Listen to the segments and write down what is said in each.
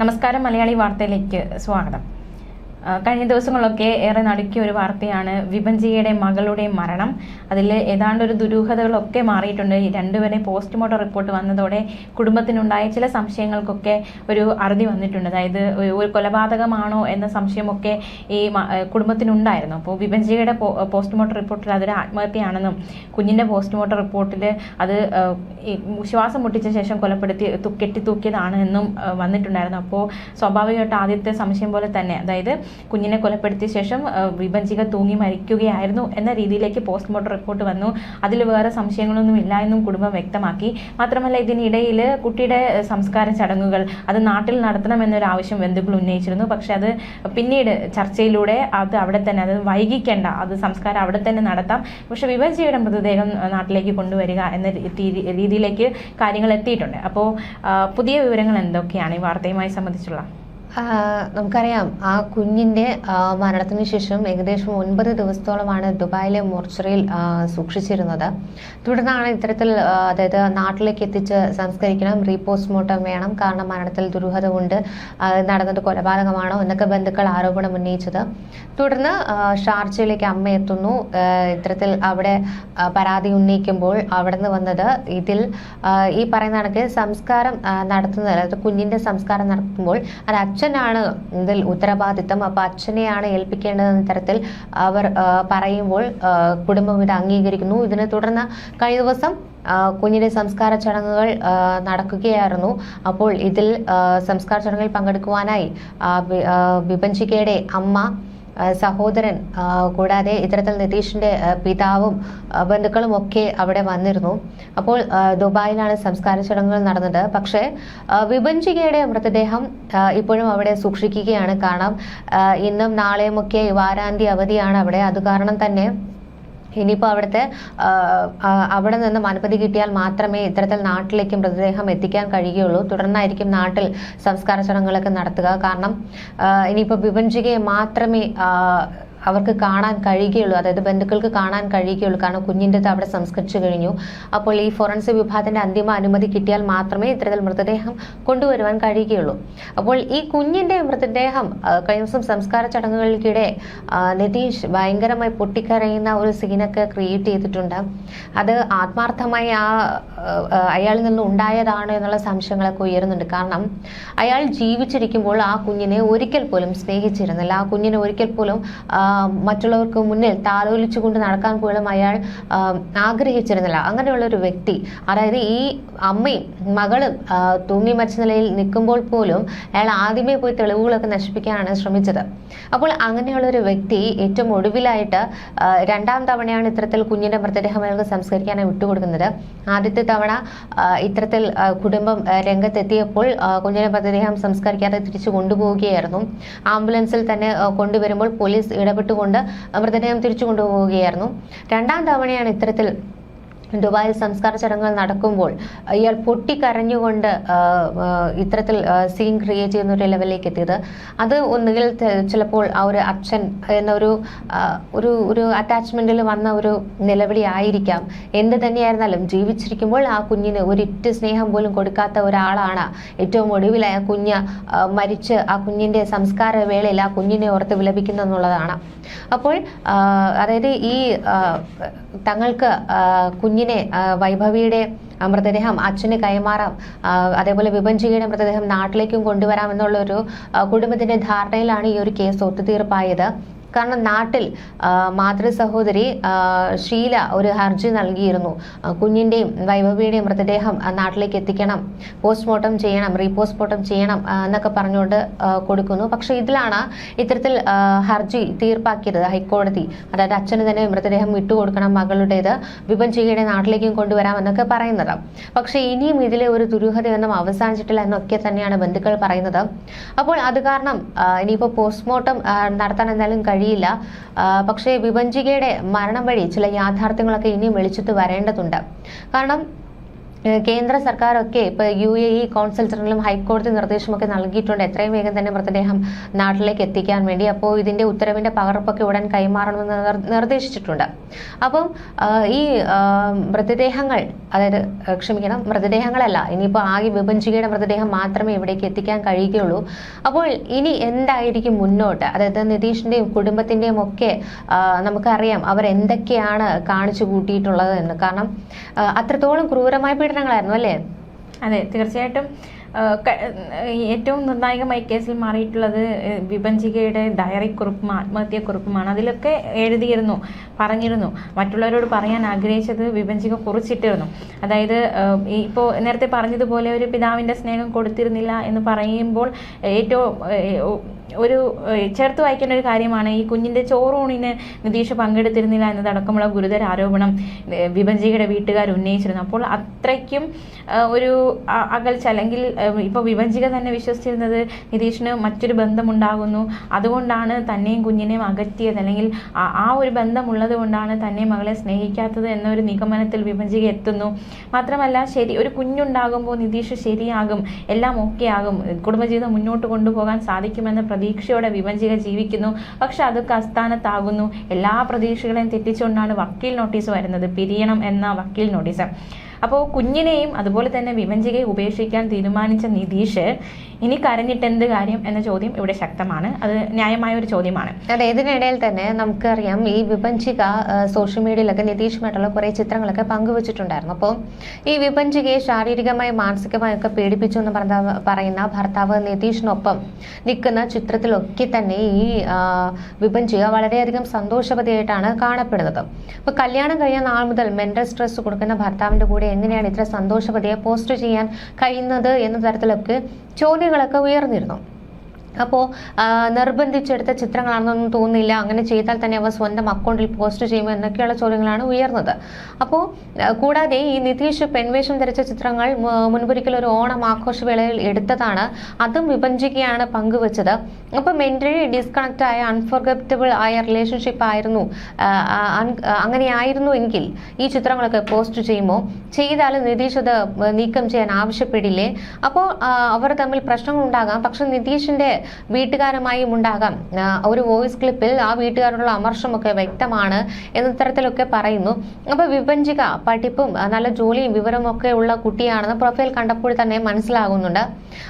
നമസ്കാരം. മലയാളി വാർത്തയിലേക്ക് സ്വാഗതം. കഴിഞ്ഞ ദിവസങ്ങളൊക്കെ ഏറെ നടുക്കിയ ഒരു വാർത്തയാണ് വിഭജിയുടെ മകളുടെ മരണം. അതിൽ ഏതാണ്ട് ഒരു ദുരൂഹതകളൊക്കെ മാറിയിട്ടുണ്ട്. ഈ രണ്ടുപേരെ പോസ്റ്റ്മോർട്ടം റിപ്പോർട്ട് വന്നതോടെ കുടുംബത്തിനുണ്ടായ ചില സംശയങ്ങൾക്കൊക്കെ ഒരു അറുതി വന്നിട്ടുണ്ട്. അതായത് ഒരു കൊലപാതകമാണോ എന്ന സംശയമൊക്കെ ഈ കുടുംബത്തിനുണ്ടായിരുന്നു. അപ്പോൾ വിഭജിയുടെ പോസ്റ്റ്മോർട്ടം റിപ്പോർട്ടിൽ അതൊരു ആത്മഹത്യയാണെന്നും കുഞ്ഞിൻ്റെ പോസ്റ്റ്മോർട്ടം റിപ്പോർട്ടിൽ അത് ശ്വാസം മുട്ടിച്ച ശേഷം കെട്ടിത്തൂക്കിയതാണ് എന്നും വന്നിട്ടുണ്ടായിരുന്നു. അപ്പോൾ സ്വാഭാവികമായിട്ട് ആദ്യത്തെ സംശയം പോലെ തന്നെ, അതായത് കുഞ്ഞിനെ കൊലപ്പെടുത്തിയ ശേഷം വിഭജിക തൂങ്ങി മരിക്കുകയായിരുന്നു എന്ന രീതിയിലേക്ക് പോസ്റ്റ്മോർട്ടം റിപ്പോർട്ട് വന്നു. അതിൽ വേറെ സംശയങ്ങളൊന്നും ഇല്ല എന്നും കുടുംബം വ്യക്തമാക്കി. മാത്രമല്ല, ഇതിനിടയിൽ കുട്ടിയുടെ സംസ്കാര ചടങ്ങുകൾ അത് നാട്ടിൽ നടത്തണമെന്നൊരു ആവശ്യം ബന്ധുക്കൾ ഉന്നയിച്ചിരുന്നു. പക്ഷെ അത് പിന്നീട് ചർച്ചയിലൂടെ അത് അവിടെ തന്നെ, അത് വൈകിക്കേണ്ട, അത് സംസ്കാരം അവിടെ തന്നെ നടത്താം, പക്ഷെ വിഭജിയുടെ മൃതദേഹം നാട്ടിലേക്ക് കൊണ്ടുവരിക എന്ന രീതിയിലേക്ക് കാര്യങ്ങൾ എത്തിയിട്ടുണ്ട്. അപ്പോൾ പുതിയ വിവരങ്ങൾ എന്തൊക്കെയാണ് ഈ വാർത്തയുമായി സംബന്ധിച്ചുള്ള? നമുക്കറിയാം, ആ കുഞ്ഞിന്റെ മരണത്തിന് ശേഷം ഏകദേശം 9 ദിവസത്തോളമാണ് ദുബായിലെ മോർച്ചറിയിൽ സൂക്ഷിച്ചിരുന്നത്. തുടർന്നാണ് ഇത്തരത്തിൽ, അതായത് നാട്ടിലേക്ക് എത്തിച്ച് സംസ്കരിക്കണം, റീപോസ്റ്റ്മോർട്ടം വേണം, കാരണം മരണത്തിൽ ദുരൂഹത ഉണ്ട്, നടന്നത് കൊലപാതകമാണോ എന്നൊക്കെ ബന്ധുക്കൾ ആരോപണം ഉന്നയിച്ചത്. തുടർന്ന് ഷാർജയിലേക്ക് അമ്മ എത്തുന്നു. ഇത്തരത്തിൽ അവിടെ പരാതി ഉന്നയിക്കുമ്പോൾ അവിടെ നിന്ന് വന്നത് ഇതിൽ ഈ പറയുന്ന കണക്ക് സംസ്കാരം നടത്തുന്നത്, അതായത് കുഞ്ഞിന്റെ സംസ്കാരം നടത്തുമ്പോൾ അത് അച്ഛനാണ് ഇതിൽ ഉത്തരവാദിത്തം, അപ്പൊ അച്ഛനെയാണ് ഏൽപ്പിക്കേണ്ടതെന്ന തരത്തിൽ അവർ പറയുമ്പോൾ കുടുംബം ഇത് അംഗീകരിക്കുന്നു. ഇതിനെ തുടർന്ന് കഴിഞ്ഞ ദിവസം കുഞ്ഞിന്റെ സംസ്കാര ചടങ്ങുകൾ നടക്കുകയായിരുന്നു. അപ്പോൾ ഇതിൽ സംസ്കാര ചടങ്ങിൽ പങ്കെടുക്കുവാനായി വിഭജികയുടെ അമ്മ, സഹോദരൻ, കൂടാതെ ഇത്തരത്തിൽ നിതീഷിന്റെ പിതാവും ബന്ധുക്കളും ഒക്കെ അവിടെ വന്നിരുന്നു. അപ്പോൾ ദുബായിലാണ് സംസ്കാര ചടങ്ങുകൾ നടന്നത്. പക്ഷേ വിഭജികയുടെ മൃതദേഹം ഇപ്പോഴും അവിടെ സൂക്ഷിക്കുകയാണ്. കാരണം ഇന്നും നാളെയുമൊക്കെ വാരാന്ത്യ അവധിയാണ് അവിടെ. അത് കാരണം തന്നെ ഇനിയിപ്പോൾ അവിടെ നിന്നും അനുമതി കിട്ടിയാൽ മാത്രമേ ഇത്തരത്തിൽ നാട്ടിലേക്ക് മൃതദേഹം എത്തിക്കാൻ കഴിയുകയുള്ളൂ. തുടർന്നായിരിക്കും നാട്ടിൽ സംസ്കാര ചടങ്ങുകളൊക്കെ നടത്തുക. കാരണം ഇനിയിപ്പോൾ വിഭജികയെ മാത്രമേ അവർക്ക് കാണാൻ കഴിയുകയുള്ളൂ, അതായത് ബന്ധുക്കൾക്ക് കാണാൻ കഴിയുകയുള്ളൂ. കാരണം കുഞ്ഞിൻ്റെ അവിടെ സംസ്കരിച്ചു കഴിഞ്ഞു. അപ്പോൾ ഈ ഫോറൻസിക് വിഭാഗത്തിന്റെ അന്തിമ അനുമതി കിട്ടിയാൽ മാത്രമേ ഇത്തരത്തിൽ മൃതദേഹം കൊണ്ടുവരുവാൻ കഴിയുകയുള്ളൂ. അപ്പോൾ ഈ കുഞ്ഞിന്റെ മൃതദേഹം കഴിഞ്ഞ ദിവസം സംസ്കാര ചടങ്ങുകൾക്കിടെ നിതീഷ് ഭയങ്കരമായി പൊട്ടിക്കരയുന്ന ഒരു സീനൊക്കെ ക്രിയേറ്റ് ചെയ്തിട്ടുണ്ട്. അത് ആത്മാർത്ഥമായി അയാളിൽ നിന്ന് ഉണ്ടായതാണോ എന്നുള്ള സംശയങ്ങളൊക്കെ ഉയരുന്നുണ്ട്. കാരണം അയാൾ ജീവിച്ചിരിക്കുമ്പോൾ ആ കുഞ്ഞിനെ ഒരിക്കൽ പോലും സ്നേഹിച്ചിരുന്നില്ല. ആ കുഞ്ഞിനെ ഒരിക്കൽ പോലും മറ്റുള്ളവർക്ക് മുന്നിൽ താലോലിച്ചുകൊണ്ട് നടക്കാൻ പോലും അയാൾ ആഗ്രഹിച്ചിരുന്നില്ല. അങ്ങനെയുള്ള ഒരു വ്യക്തി, അതായത് ഈ അമ്മയും മകളും തൂങ്ങി മരിച്ച നിലയിൽ നിൽക്കുമ്പോൾ പോലും അയാൾ ആദ്യമേ പോയി തെളിവുകളൊക്കെ നശിപ്പിക്കാനാണ് ശ്രമിച്ചത്. അപ്പോൾ അങ്ങനെയുള്ള ഒരു വ്യക്തി ഏറ്റവും ഒടുവിലായിട്ട് രണ്ടാം തവണയാണ് ഇത്തരത്തിൽ കുഞ്ഞിന്റെ മൃതദേഹം അയാൾക്ക് സംസ്കരിക്കാനായി വിട്ടുകൊടുക്കുന്നത്. ആദ്യത്തെ തവണ ഇത്തരത്തിൽ കുടുംബം രംഗത്തെത്തിയപ്പോൾ കുഞ്ഞിന്റെ മൃതദേഹം സംസ്കരിക്കാതെ തിരിച്ചു കൊണ്ടുപോവുകയായിരുന്നു. ആംബുലൻസിൽ തന്നെ കൊണ്ടുവരുമ്പോൾ പോലീസ് ഇടപെട്ടുകൊണ്ട് മൃതദേഹം തിരിച്ചു കൊണ്ടുപോവുകയായിരുന്നു. രണ്ടാം തവണയാണ് ഇത്തരത്തിൽ ദുബായിൽ സംസ്കാര ചടങ്ങുകൾ നടക്കുമ്പോൾ ഇയാൾ പൊട്ടിക്കരഞ്ഞുകൊണ്ട് ഇത്തരത്തിൽ സീൻ ക്രിയേറ്റ് ചെയ്യുന്ന ഒരു ലെവലിലേക്ക് എത്തിയത്. അത് ഒന്നുകിൽ ചിലപ്പോൾ ആ ഒരു അച്ഛൻ എന്നൊരു ഒരു അറ്റാച്ച്മെന്റിൽ വന്ന ഒരു നിലവിളി ആയിരിക്കാം. എന്ത് തന്നെയായിരുന്നാലും ജീവിച്ചിരിക്കുമ്പോൾ ആ കുഞ്ഞിന് ഒരിറ്റ് സ്നേഹം പോലും കൊടുക്കാത്ത ഒരാളാണ് ഏറ്റവും ഒടുവിലായ കുഞ്ഞ് മരിച്ച് ആ കുഞ്ഞിന്റെ സംസ്കാര വേളയിൽ ആ കുഞ്ഞിനെ ഓർത്ത് വിലപിക്കുന്നു എന്നുള്ളതാണ്. അപ്പോൾ അതായത് ഈ തങ്ങൾക്ക് കുഞ്ഞിനെ, വൈഭവിയുടെ മൃതദേഹം അച്ഛന് കൈമാറാം, അതേപോലെ വിഭജികയുടെ മൃതദേഹം നാട്ടിലേക്കും കൊണ്ടുവരാം എന്നുള്ളൊരു കുടുംബത്തിന്റെ ധാരണയിലാണ് ഈ ഒരു കേസ് ഒത്തുതീർപ്പായത്. കാരണം നാട്ടിൽ മാതൃ സഹോദരി ഷീല ഒരു ഹർജി നൽകിയിരുന്നു. കുഞ്ഞിന്റെയും വൈഭവിയുടെയും മൃതദേഹം നാട്ടിലേക്ക് എത്തിക്കണം, പോസ്റ്റ്മോർട്ടം ചെയ്യണം, റീപോസ്റ്റ്മോർട്ടം ചെയ്യണം എന്നൊക്കെ പറഞ്ഞുകൊണ്ട് കൊടുക്കുന്നു. പക്ഷെ ഇതിലാണ് ഇത്തരത്തിൽ ഹർജി തീർപ്പാക്കിയത് ഹൈക്കോടതി. അതായത് അച്ഛന് തന്നെ മൃതദേഹം വിട്ടുകൊടുക്കണം, മകളുടേത് വിഭജികയുടെ നാട്ടിലേക്കും കൊണ്ടുവരാം എന്നൊക്കെ പറയുന്നത്. പക്ഷെ ഇനിയും ഇതിലെ ഒരു ദുരൂഹതയൊന്നും അവസാനിച്ചിട്ടില്ല എന്നൊക്കെ തന്നെയാണ് ബന്ധുക്കൾ പറയുന്നത്. അപ്പോൾ അത് കാരണം ഇനിയിപ്പോൾ പോസ്റ്റ്മോർട്ടം നടത്താൻ എന്തായാലും കഴിയില്ല. പക്ഷേ വിഭജികയുടെ മരണം വഴി ചില യാഥാർത്ഥ്യങ്ങളൊക്കെ ഇനിയും വെളിച്ചത്ത് വരേണ്ടതുണ്ട്. കാരണം കേന്ദ്ര സർക്കാരൊക്കെ ഇപ്പൊ UAE കോൺസൽ ജനറലും ഹൈക്കോടതി നിർദ്ദേശമൊക്കെ നൽകിയിട്ടുണ്ട് എത്രയും വേഗം തന്നെ മൃതദേഹം നാട്ടിലേക്ക് എത്തിക്കാൻ വേണ്ടി. അപ്പോൾ ഇതിന്റെ ഉത്തരവിന്റെ പകർപ്പൊക്കെ ഉടൻ കൈമാറണമെന്ന് നിർദ്ദേശിച്ചിട്ടുണ്ട്. അപ്പം ഈ മൃതദേഹങ്ങൾ, അതായത് ക്ഷമിക്കണം, മൃതദേഹങ്ങളല്ല, ഇനിയിപ്പോൾ ആകെ വിഭജികയുടെ മൃതദേഹം മാത്രമേ ഇവിടേക്ക് എത്തിക്കാൻ കഴിയുകയുള്ളൂ. അപ്പോൾ ഇനി എന്തായിരിക്കും മുന്നോട്ട്? അതായത് നിതീഷിന്റെയും കുടുംബത്തിന്റെയും ഒക്കെ നമുക്കറിയാം അവർ എന്തൊക്കെയാണ് കാണിച്ചു കൂട്ടിയിട്ടുള്ളത് എന്ന്. കാരണം അത്രത്തോളം ക്രൂരമായ പീഡനങ്ങളായിരുന്നു അല്ലേ? അതെ, തീർച്ചയായിട്ടും. ഏറ്റവും നിർണായകമായി കേസിൽ മാറിയിട്ടുള്ളത് വിഭജികയുടെ ഡയറി കുറിപ്പും ആത്മഹത്യക്കുറിപ്പുമാണ്. അതിലൊക്കെ പറഞ്ഞിരുന്നു, മറ്റുള്ളവരോട് പറയാൻ ആഗ്രഹിച്ചത് വിഭജിക കുറിച്ചിട്ടിരുന്നു. അതായത് ഇപ്പോൾ നേരത്തെ പറഞ്ഞതുപോലെ ഒരു പിതാവിൻ്റെ സ്നേഹം കൊടുത്തിരുന്നില്ല എന്ന് പറയുമ്പോൾ ഏറ്റവും ഒരു ചേർത്ത് വായിക്കേണ്ട ഒരു കാര്യമാണ് ഈ കുഞ്ഞിൻ്റെ ചോറൂണിന് നിതീഷ് പങ്കെടുത്തിരുന്നില്ല എന്നതടക്കമുള്ള ഗുരുതര ആരോപണം വിഭജികയുടെ വീട്ടുകാർ ഉന്നയിച്ചിരുന്നു. അപ്പോൾ അത്രയ്ക്കും ഒരു അകൽച്ച, അല്ലെങ്കിൽ ഇപ്പോൾ വിഭജിക തന്നെ വിശ്വസിച്ചിരുന്നത് നിതീഷിന് മറ്റൊരു ബന്ധമുണ്ടാകുന്നു, അതുകൊണ്ടാണ് തന്നെയും കുഞ്ഞിനെയും അകറ്റിയത്, അല്ലെങ്കിൽ ആ ഒരു ബന്ധമുള്ളത് കൊണ്ടാണ് തന്നെ മകളെ സ്നേഹിക്കാത്തത് എന്നൊരു നിഗമനത്തിൽ വിഭജിക എത്തുന്നു. മാത്രമല്ല, ഒരു കുഞ്ഞുണ്ടാകുമ്പോൾ നിതീഷ് ശരിയാകും, എല്ലാം ഓക്കെ ആകും, കുടുംബജീവിതം മുന്നോട്ട് കൊണ്ടുപോകാൻ സാധിക്കുമെന്ന പ്രതീക്ഷയോടെ വിഭജിക ജീവിക്കുന്നു. പക്ഷെ അതൊക്കെ അസ്ഥാനത്താകുന്നു. എല്ലാ പ്രതീക്ഷകളെയും തെറ്റിച്ചുകൊണ്ടാണ് വക്കീൽ നോട്ടീസ് വരുന്നത്, പിരിയണം എന്ന വക്കീൽ നോട്ടീസ്. അപ്പോൾ കുഞ്ഞിനെയും അതുപോലെ തന്നെ വിഭജികയെ ഉപേക്ഷിക്കാൻ തീരുമാനിച്ച നിതീഷ് ഇനി കരഞ്ഞിട്ട് എന്ത് കാര്യം എന്ന ചോദ്യം ഇവിടെ ശക്തമാണ്. അത് ന്യായമായ ഒരു ചോദ്യമാണ്. അതെ, ഇതിനിടയിൽ തന്നെ നമുക്കറിയാം ഈ വിഭജിക സോഷ്യൽ മീഡിയയിലൊക്കെ നിതീഷുമായിട്ടുള്ള കുറെ ചിത്രങ്ങളൊക്കെ പങ്കുവച്ചിട്ടുണ്ടായിരുന്നു. അപ്പോൾ ഈ വിഭജികയെ ശാരീരികമായി മാനസികമായി ഒക്കെ പീഡിപ്പിച്ചു എന്ന് പറയുന്ന ഭർത്താവ് നിതീഷിനൊപ്പം നിൽക്കുന്ന ചിത്രത്തിലൊക്കെ തന്നെ ഈ വിഭജിക വളരെയധികം സന്തോഷവതിയായിട്ടാണ് കാണപ്പെടുന്നത്. അപ്പൊ കല്യാണം കഴിഞ്ഞ നാൾ മുതൽ മെന്റൽ സ്ട്രെസ് കൊടുക്കുന്ന ഭർത്താവിന്റെ കൂടെ എങ്ങനെയാണ് ഇത്ര സന്തോഷവതിയെ പോസ്റ്റ് ചെയ്യാൻ കഴിയുന്നത് എന്ന തരത്തിലൊക്കെ ചോദ്യങ്ങളൊക്കെ ഉയർന്നിരുന്നു. അപ്പോൾ നിർബന്ധിച്ചെടുത്ത ചിത്രങ്ങളാണെന്നൊന്നും തോന്നുന്നില്ല, അങ്ങനെ ചെയ്താൽ തന്നെ അവ സ്വന്തം അക്കൗണ്ടിൽ പോസ്റ്റ് ചെയ്യുമോ എന്നൊക്കെയുള്ള ചോദ്യങ്ങളാണ് ഉയർന്നത്. അപ്പോൾ കൂടാതെ ഈ നിതീഷ് പെൺവേഷം ധരിച്ച ചിത്രങ്ങൾ മുൻപൊരിക്കൽ ഒരു ഓണം ആഘോഷവേളയിൽ എടുത്തതാണ്, അതും വിഭജിക്കുകയാണ് പങ്കുവച്ചത്. അപ്പോൾ മെന്റലി ഡിസ്കണക്റ്റ് ആയ അൺഫോർഗറ്റബിൾ ആയ റിലേഷൻഷിപ്പ് ആയിരുന്നു, അങ്ങനെയായിരുന്നു എങ്കിൽ ഈ ചിത്രങ്ങളൊക്കെ പോസ്റ്റ് ചെയ്യുമോ? ചെയ്താൽ നിതീഷ് അത് നീക്കം ചെയ്യാൻ ആവശ്യപ്പെടില്ലേ? അപ്പോൾ അവർ തമ്മിൽ പ്രശ്നങ്ങൾ ഉണ്ടാകാം, പക്ഷെ നിതീഷിന്റെ വീട്ടുകാരുമായും ഉണ്ടാകാം. ഒരു വോയിസ് ക്ലിപ്പിൽ ആ വീട്ടുകാരോടുള്ള അമർഷമൊക്കെ വ്യക്തമാണ് എന്ന തരത്തിലൊക്കെ പറയുന്നു. അപ്പൊ വിഭജിക പഠിപ്പും നല്ല ജോലിയും വിവരവും ഒക്കെ ഉള്ള കുട്ടിയാണെന്ന് പ്രൊഫൈൽ കണ്ടപ്പോൾ തന്നെ മനസ്സിലാകുന്നുണ്ട്.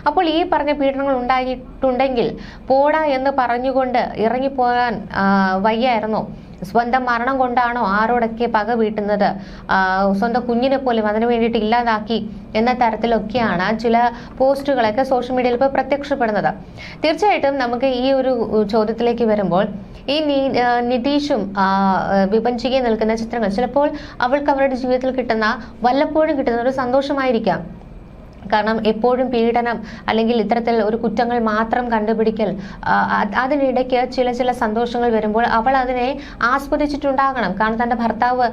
അപ്പോൾ ഈ പറഞ്ഞ പീഡനങ്ങൾ ഉണ്ടായിട്ടുണ്ടെങ്കിൽ പോടാ എന്ന് പറഞ്ഞുകൊണ്ട് ഇറങ്ങിപ്പോകാൻ വയ്യായിരുന്നോ? സ്വന്തം മരണം കൊണ്ടാണോ ആരോടൊക്കെ പക വീട്ടുന്നത്? സ്വന്തം കുഞ്ഞിനെ പോലും അതിനു വേണ്ടിയിട്ട് ഇല്ലാതാക്കി എന്ന തരത്തിലൊക്കെയാണ് ചില പോസ്റ്റുകളൊക്കെ സോഷ്യൽ മീഡിയയിൽ ഇപ്പോൾ പ്രത്യക്ഷപ്പെടുന്നത്. തീർച്ചയായിട്ടും നമുക്ക് ഈ ഒരു ചോദ്യത്തിലേക്ക് വരുമ്പോൾ ഈ നിതീഷും വിഭജികയും നിൽക്കുന്ന ചിത്രങ്ങൾ ചിലപ്പോൾ അവൾക്ക് അവരുടെ ജീവിതത്തിൽ കിട്ടുന്ന, വല്ലപ്പോഴും കിട്ടുന്ന ഒരു സന്തോഷമായിരിക്കാം. കാരണം എപ്പോഴും പീഡനം അല്ലെങ്കിൽ ഇത്തരത്തിൽ ഒരു കുറ്റങ്ങൾ മാത്രം കണ്ടുപിടിക്കൽ, അതിനിടയ്ക്ക് ചില സന്തോഷങ്ങൾ വരുമ്പോൾ അവൾ അതിനെ ആസ്വദിച്ചിട്ടുണ്ടാകണം. കാരണം തൻ്റെ ഭർത്താവ്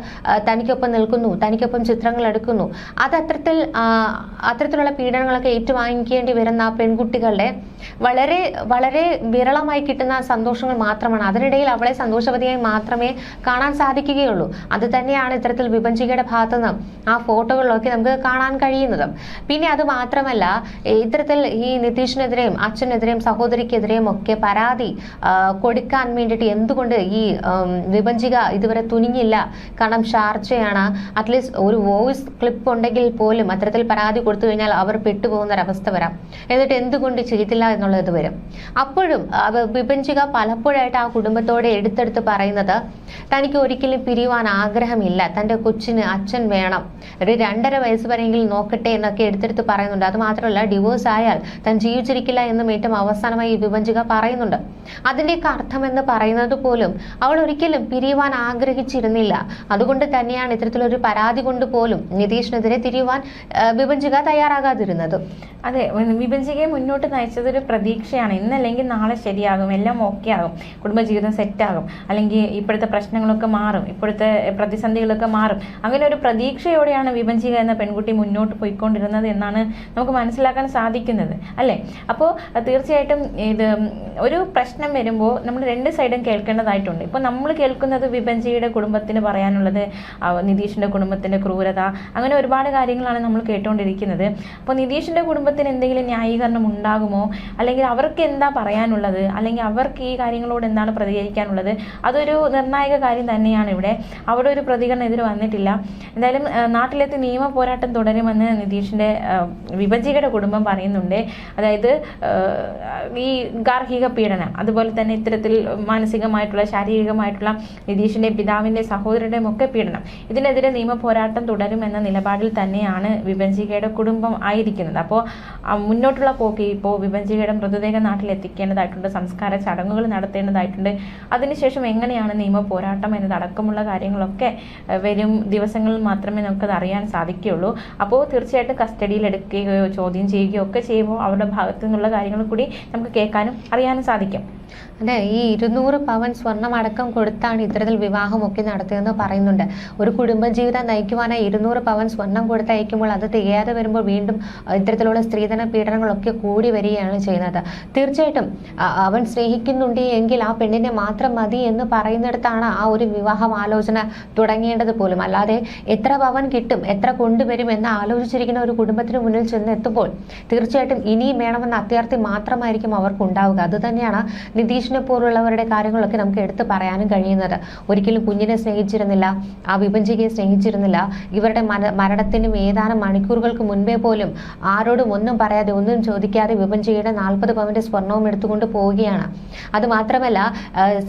തനിക്കൊപ്പം നിൽക്കുന്നു, തനിക്കൊപ്പം ചിത്രങ്ങൾ എടുക്കുന്നു. അത് അത്തരത്തിലുള്ള പീഡനങ്ങളൊക്കെ ഏറ്റുവാങ്ങിക്കേണ്ടി വരുന്ന പെൺകുട്ടികളുടെ വളരെ വളരെ വിരളമായി കിട്ടുന്ന സന്തോഷങ്ങൾ മാത്രമാണ്. അതിനിടയിൽ അവളെ സന്തോഷവതിയായി മാത്രമേ കാണാൻ സാധിക്കുകയുള്ളൂ. അത് തന്നെയാണ് ഇത്തരത്തിൽ വിഭജികയുടെ ഭാഗത്തുനിന്ന് ആ ഫോട്ടോകളിലൊക്കെ നമുക്ക് കാണാൻ കഴിയുന്നത്. പിന്നെ അത് മാത്രമല്ല, ഇത്തരത്തിൽ ഈ നിതീഷിനെതിരെയും അച്ഛനെതിരെയും സഹോദരിക്കെതിരെയും ഒക്കെ പരാതി കൊടുക്കാൻ വേണ്ടിയിട്ട് എന്തുകൊണ്ട് ഈ വിഭജിക ഇതുവരെ തുനിഞ്ഞില്ല? കാരണം ഷാർജയാണ്, അറ്റ്ലീസ്റ്റ് ഒരു വോയിസ് ക്ലിപ്പ് ഉണ്ടെങ്കിൽ പോലും അത്തരത്തിൽ പരാതി കൊടുത്തു കഴിഞ്ഞാൽ അവർ പെട്ടുപോകുന്ന ഒരവസ്ഥ വരാം. എന്നിട്ട് എന്തുകൊണ്ട് ചെയ്തില്ല എന്നുള്ളത് വരും. അപ്പോഴും വിഭജിക പലപ്പോഴായിട്ട് ആ കുടുംബത്തോടെ എടുത്തെടുത്ത് പറയുന്നത് തനിക്ക് ഒരിക്കലും പിരിയുവാൻ ആഗ്രഹമില്ല, തൻ്റെ കൊച്ചിന് അച്ഛൻ വേണം, ഒരു 2.5 വയസ്സ് വരെയെങ്കിലും നോക്കട്ടെ എന്നൊക്കെ എടുത്തെടുത്ത് പറയുന്നുണ്ട്. അത് മാത്രമല്ല, ഡിവോഴ്സ് ആയാൽ താൻ ജീവിച്ചിരിക്കില്ല എന്നും ഏറ്റവും അവസാനമായി ഈ വിഭജിക പറയുന്നുണ്ട്. അതിൻ്റെയൊക്കെ അർത്ഥം എന്ന് പറയുന്നത് പോലും അവൾ ഒരിക്കലും പിരിയുവാൻ ആഗ്രഹിച്ചിരുന്നില്ല. അതുകൊണ്ട് തന്നെയാണ് ഇത്തരത്തിലൊരു പരാതി കൊണ്ട് പോലും നിതീഷിനെതിരെ തിരിയുവാൻ വിഭജിക തയ്യാറാകാതിരുന്നത്. അതെ, വിഭജികയെ മുന്നോട്ട് നയിച്ചതൊരു പ്രതീക്ഷയാണ്. ഇന്നല്ലെങ്കിൽ നാളെ ശരിയാകും, എല്ലാം ഓക്കെ ആകും, കുടുംബജീവിതം സെറ്റാകും, അല്ലെങ്കിൽ ഇപ്പോഴത്തെ പ്രശ്നങ്ങളൊക്കെ മാറും, ഇപ്പോഴത്തെ പ്രതിസന്ധികളൊക്കെ മാറും. അങ്ങനെ ഒരു പ്രതീക്ഷയോടെയാണ് വിഭജിക എന്ന പെൺകുട്ടി മുന്നോട്ട് പോയിക്കൊണ്ടിരുന്നത് എന്നാണ് നമുക്ക് മനസ്സിലാക്കാൻ സാധിക്കുന്നത് അല്ലേ. അപ്പോൾ തീർച്ചയായിട്ടും ഇത് ഒരു പ്രശ്നം വരുമ്പോൾ നമ്മൾ രണ്ട് സൈഡും കേൾക്കേണ്ടതായിട്ടുണ്ട്. ഇപ്പോൾ നമ്മൾ കേൾക്കുന്നത് വിഭജിയുടെ കുടുംബത്തിന് പറയാനുള്ളത്, നിതീഷിൻ്റെ കുടുംബത്തിൻ്റെ ക്രൂരത, അങ്ങനെ ഒരുപാട് കാര്യങ്ങളാണ് നമ്മൾ കേട്ടുകൊണ്ടിരിക്കുന്നത്. അപ്പോൾ നിതീഷിൻ്റെ കുടുംബത്തിന് എന്തെങ്കിലും ന്യായീകരണം ഉണ്ടാകുമോ, അല്ലെങ്കിൽ അവർക്ക് എന്താ പറയാനുള്ളത്, അല്ലെങ്കിൽ അവർക്ക് ഈ കാര്യങ്ങളോട് എന്താണ് പ്രതികരിക്കാനുള്ളത്, അതൊരു നിർണായക കാര്യം തന്നെയാണ്. ഇവിടെ അവിടെ ഒരു പ്രതികരണം എതിരെ വന്നിട്ടില്ല. എന്തായാലും നാട്ടിലെത്തി നിയമ പോരാട്ടം തുടരുമെന്ന് നിതീഷിൻ്റെ വിഭജിയുടെ കുടുംബം പറയുന്നുണ്ട്. അതായത് ഈ ഗാർഹിക പീഡനം, അതുപോലെ തന്നെ ഇത്തരത്തിൽ മാനസികമായിട്ടുള്ള ശാരീരികമായിട്ടുള്ള നിതീഷിൻ്റെ പിതാവിൻ്റെ സഹോദരൻ്റെയും ഒക്കെ പീഡനം, ഇതിനെതിരെ നിയമ പോരാട്ടം തുടരുമെന്ന നിലപാടിൽ തന്നെയാണ് വിഭജികയുടെ കുടുംബം ആയിരിക്കുന്നത്. അപ്പോൾ മുന്നോട്ടുള്ള പോക്ക് ഇപ്പോൾ വിഭജികയുടെ മൃതദേഹം നാട്ടിലെത്തിക്കേണ്ടതായിട്ടുണ്ട്, സംസ്കാര ചടങ്ങുകൾ നടത്തേണ്ടതായിട്ടുണ്ട്. അതിനുശേഷം എങ്ങനെയാണ് നിയമ പോരാട്ടം എന്നതടക്കമുള്ള കാര്യങ്ങളൊക്കെ വരും ദിവസങ്ങളിൽ മാത്രമേ നമുക്കത് അറിയാൻ സാധിക്കുകയുള്ളൂ. അപ്പോൾ തീർച്ചയായിട്ടും കസ്റ്റഡിയിൽ എടുക്കുകയോ ചോദ്യം ചെയ്യുകയോ ഒക്കെ ചെയ്യുമ്പോൾ അവരുടെ ഭാഗത്തു നിന്നുള്ള കാര്യങ്ങൾ കൂടി നമുക്ക് കേൾക്കാനും അറിയാനും സാധിക്കും. അതെ, ഈ 200 പവൻ സ്വർണം അടക്കം കൊടുത്താണ് ഇത്തരത്തിൽ വിവാഹമൊക്കെ നടത്തിയതെന്ന് പറയുന്നുണ്ട്. ഒരു കുടുംബജീവിതം നയിക്കുവാനായി 200 പവൻ സ്വർണം കൊടുത്തയക്കുമ്പോൾ അത് തികയാതെ വരുമ്പോൾ വീണ്ടും ഇത്തരത്തിലുള്ള സ്ത്രീധന പീഡനങ്ങളൊക്കെ കൂടി വരികയാണ് ചെയ്യുന്നത്. തീർച്ചയായിട്ടും അവൻ സ്നേഹിക്കുന്നുണ്ട് എങ്കിൽ ആ പെണ്ണിനെ മാത്രം മതി എന്ന് പറയുന്നിടത്താണ് ആ ഒരു വിവാഹം ആലോചന തുടങ്ങേണ്ടത് പോലും. അല്ലാതെ എത്ര പവൻ കിട്ടും, എത്ര കൊണ്ടുവരും എന്ന് ആലോചിച്ചിരിക്കുന്ന ഒരു കുടുംബത്തിന് മുന്നിൽ ചെന്നെത്തുമ്പോൾ തീർച്ചയായിട്ടും ഇനിയും വേണമെന്ന അത്യാർത്ഥി മാത്രമായിരിക്കും അവർക്ക് ഉണ്ടാവുക. അത് തന്നെയാണ് നിതീഷിനെ പോലുള്ളവരുടെ കാര്യങ്ങളൊക്കെ നമുക്ക് എടുത്തു പറയാനും കഴിയുന്നത്. ഒരിക്കലും കുഞ്ഞിനെ സ്നേഹിച്ചിരുന്നില്ല, ആ വിഭജികയെ സ്നേഹിച്ചിരുന്നില്ല. ഇവരുടെ മരണത്തിനും ഏതാനും മണിക്കൂറുകൾക്ക് മുൻപേ പോലും ആരോടും ഒന്നും പറയാതെ ഒന്നും ചോദിക്കാതെ വിഭജികയുടെ 40 പവന്റെ സ്വർണവും എടുത്തുകൊണ്ട് പോവുകയാണ്. അത് മാത്രമല്ല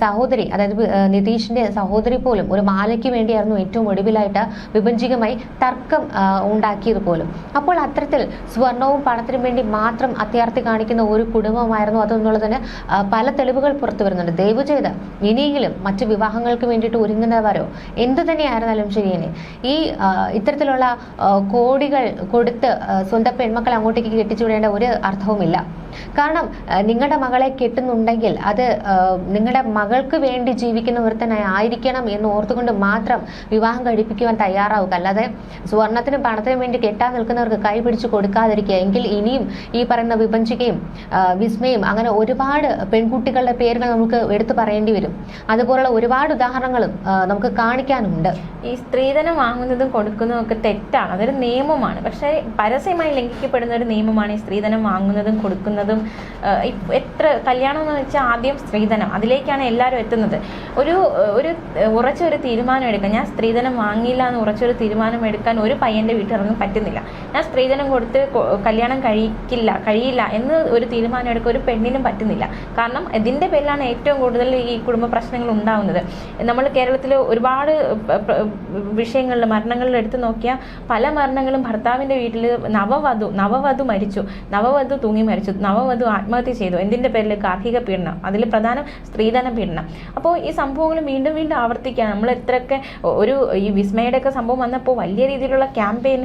സഹോദരി, അതായത് നിതീഷിന്റെ സഹോദരി പോലും ഒരു മാലയ്ക്ക് വേണ്ടിയായിരുന്നു ഏറ്റവും ഒടുവിലായിട്ട് വിഭജികമായി തർക്കം ഉണ്ടാക്കിയത് പോലും. അപ്പോൾ അത്തരത്തിൽ സ്വർണവും പണത്തിനും വേണ്ടി മാത്രം അത്യാർത്ഥി കാണിക്കുന്ന ഒരു കുടുംബമായിരുന്നു അതെന്നുള്ളതിന് പല തെളിവുകൾ പുറത്തു വരുന്നുണ്ട്. ദയവ് ചെയ്ത് ഇനിയെങ്കിലും മറ്റു വിവാഹങ്ങൾക്ക് വേണ്ടിയിട്ട് ഒരുങ്ങുന്നവരോ എന്തു തന്നെയായിരുന്നാലും ശരിയേ, ഈ ഇത്തരത്തിലുള്ള കോടികൾ കൊടുത്ത് സ്വന്തം പെൺമക്കളെ അങ്ങോട്ടേക്ക് കെട്ടിച്ചുവിടേണ്ട ഒരു അർത്ഥവുമില്ല. കാരണം നിങ്ങളുടെ മകളെ കെട്ടുന്നുണ്ടെങ്കിൽ അത് നിങ്ങളുടെ മകൾക്ക് വേണ്ടി ജീവിക്കുന്ന ഒരുത്തനായി ആയിരിക്കണം എന്ന് ഓർത്തുകൊണ്ട് മാത്രം വിവാഹം കഴിപ്പിക്കുവാൻ തയ്യാറാവുക. അല്ലാതെ സ്വർണത്തിനും പണത്തിനും വേണ്ടി കെട്ടാൻ നിൽക്കുന്നവർക്ക് കൈ പിടിച്ചു കൊടുക്കാതിരിക്കുക. എങ്കിൽ ഇനിയും ഈ പറയുന്ന വിഭജികയും വിസ്മയും അങ്ങനെ ഒരുപാട് പെൺകുട്ടികളുടെ പേരുകൾ നമുക്ക് എടുത്തു പറയേണ്ടി വരും. അതുപോലുള്ള ഒരുപാട് ഉദാഹരണങ്ങളും നമുക്ക് കാണിക്കാനുണ്ട്. ഈ സ്ത്രീധനം വാങ്ങുന്നതും കൊടുക്കുന്നതും ഒക്കെ തെറ്റാണ്, അതൊരു നിയമമാണ്. പക്ഷേ പരസ്യമായി ലംഘിക്കപ്പെടുന്ന ഒരു നിയമമാണ് ഈ സ്ത്രീധനം വാങ്ങുന്നതും കൊടുക്കുന്നതും. എത്ര കല്യാണം എന്ന് വെച്ചാൽ ആദ്യം സ്ത്രീധനം, അതിലേക്കാണ് എല്ലാവരും എത്തുന്നത്. ഒരു ഉറച്ചൊരു തീരുമാനം എടുക്കാൻ, ഞാൻ സ്ത്രീധനം വാങ്ങിയില്ല എന്ന് ഉറച്ചൊരു തീരുമാനം എടുക്കാൻ ഒരു പയ്യൻ്റെ വീട്ടിലിറങ്ങാൻ പറ്റുന്നില്ല. ഞാൻ സ്ത്രീധനം കൊടുത്ത് കല്യാണം കഴിയില്ല എന്ന് ഒരു തീരുമാനം എടുക്കാൻ ഒരു പെണ്ണിനും പറ്റുന്നില്ല. കാരണം ഇതിൻ്റെ പേരിലാണ് ഏറ്റവും കൂടുതൽ ഈ കുടുംബ പ്രശ്നങ്ങൾ ഉണ്ടാകുന്നത്. നമ്മൾ കേരളത്തിൽ ഒരുപാട് വിഷയങ്ങളിൽ മരണങ്ങളിൽ എടുത്തു നോക്കിയാൽ പല മരണങ്ങളും ഭർത്താവിൻ്റെ വീട്ടിൽ നവവധു മരിച്ചു, നവവധു തൂങ്ങി മരിച്ചു, നവവധു ആത്മഹത്യ ചെയ്തു. എന്തിൻ്റെ പേരിൽ? ഗാർഹിക പീഡനം, അതിൽ പ്രധാനം സ്ത്രീധന പീഡനം. അപ്പോൾ ഈ സംഭവങ്ങൾ വീണ്ടും വീണ്ടും ആവർത്തിക്കുക. നമ്മൾ എത്രയൊക്കെ ഈ വിസ്മയുടെ ഒക്കെ സംഭവം വന്നപ്പോൾ വലിയ രീതിയിലുള്ള ക്യാമ്പയിൻ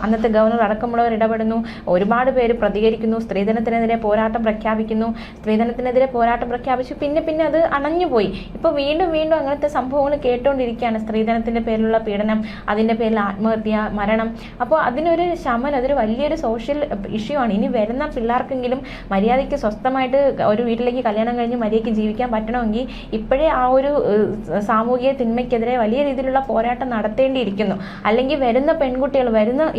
അന്നത്തെ ഗവർണർ അടക്കമുള്ളവർ ഇടപെടുന്നു, ഒരുപാട് പേര് പ്രതികരിക്കുന്നു, സ്ത്രീധനത്തിനെതിരെ പോരാട്ടം പ്രഖ്യാപിച്ചു. പിന്നെ അത് അണഞ്ഞുപോയി. ഇപ്പോൾ വീണ്ടും അങ്ങനത്തെ സംഭവങ്ങൾ കേട്ടുകൊണ്ടിരിക്കുകയാണ്. സ്ത്രീധനത്തിൻ്റെ പേരിലുള്ള പീഡനം, അതിൻ്റെ പേരിൽ ആത്മഹത്യ, മരണം. അപ്പോൾ അതിനൊരു ശമനം, അതൊരു വലിയൊരു സോഷ്യൽ ഇഷ്യൂ ആണ്. ഇനി വരുന്ന പിള്ളേർക്കെങ്കിലും മര്യാദയ്ക്ക് സ്വസ്ഥമായിട്ട് ഒരു വീട്ടിലേക്ക് കല്യാണം കഴിഞ്ഞ് മര്യാദയ്ക്ക് ജീവിക്കാൻ പറ്റണമെങ്കിൽ ഇപ്പോഴേ ആ ഒരു സാമൂഹിക തിന്മയ്ക്കെതിരെ വലിയ രീതിയിലുള്ള പോരാട്ടം നടത്തേണ്ടിയിരിക്കുന്നു. അല്ലെങ്കിൽ വരുന്ന പെൺകുട്ടികൾ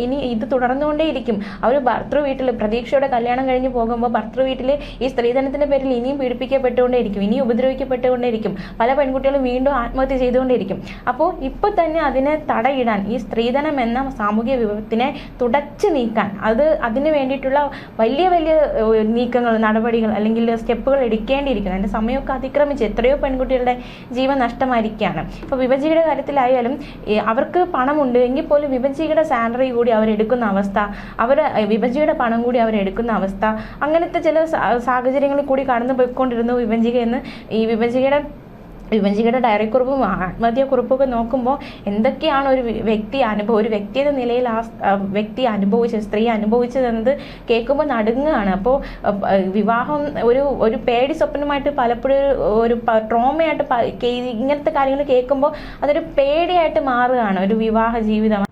ഇനി ഇത് തുടർന്നുകൊണ്ടേയിരിക്കും. അവർ ഭർത്തൃവീട്ടിൽ പ്രതീക്ഷയോടെ കല്യാണം കഴിഞ്ഞ് പോകുമ്പോൾ ഭർത്തൃവീട്ടിൽ ഈ സ്ത്രീധനത്തിൻ്റെ പേരിൽ ഇനിയും പീഡിപ്പിക്കപ്പെട്ടുകൊണ്ടേയിരിക്കും, ഇനിയും ഉപദ്രവിക്കപ്പെട്ടുകൊണ്ടേയിരിക്കും. പല പെൺകുട്ടികളും വീണ്ടും ആത്മഹത്യ ചെയ്തുകൊണ്ടേയിരിക്കും. അപ്പോൾ ഇപ്പോൾ തന്നെ അതിനെ തടയിടാൻ, ഈ സ്ത്രീധനം എന്ന സാമൂഹിക വിപത്തിനെ തുടച്ചു നീക്കാൻ, അതിന് വേണ്ടിയിട്ടുള്ള വലിയ നീക്കങ്ങൾ, നടപടികൾ അല്ലെങ്കിൽ സ്റ്റെപ്പുകൾ എടുക്കേണ്ടിയിരിക്കുന്നു. അതിൻ്റെ സമയമൊക്കെ അതിക്രമിച്ച് എത്രയോ പെൺകുട്ടികളുടെ ജീവൻ നഷ്ടമായിരിക്കുകയാണ്. ഇപ്പോൾ വിഭജിയുടെ കാര്യത്തിലായാലും അവർക്ക് പണമുണ്ട് എങ്കിൽ പോലും വിഭജിയുടെ സാലറി കൂടി അവരെടുക്കുന്ന അവസ്ഥ, വിഭജിയുടെ പണം കൂടി അവരെടുക്കുന്ന അവസ്ഥ, അങ്ങനത്തെ ചില സാഹചര്യങ്ങളിൽ കൂടി കടന്നു പോയിക്കൊണ്ടിരുന്നു വിഭജിക എന്ന്. ഈ വിഭജികയുടെ ഡയറി കുറിപ്പും ആത്മഹത്യാക്കുറിപ്പൊക്കെ നോക്കുമ്പോൾ എന്തൊക്കെയാണ് ഒരു വ്യക്തി എന്ന നിലയിൽ ആ സ്ത്രീ അനുഭവിച്ചതെന്നത് കേൾക്കുമ്പോൾ നടുങ്ങുകയാണ്. അപ്പോൾ വിവാഹം ഒരു പേടി സ്വപ്നമായിട്ട് പലപ്പോഴും ഒരു ട്രോമയായിട്ട് ഇങ്ങനത്തെ കാര്യങ്ങൾ കേൾക്കുമ്പോൾ അതൊരു പേടിയായിട്ട് മാറുകയാണ് ഒരു വിവാഹ ജീവിതം.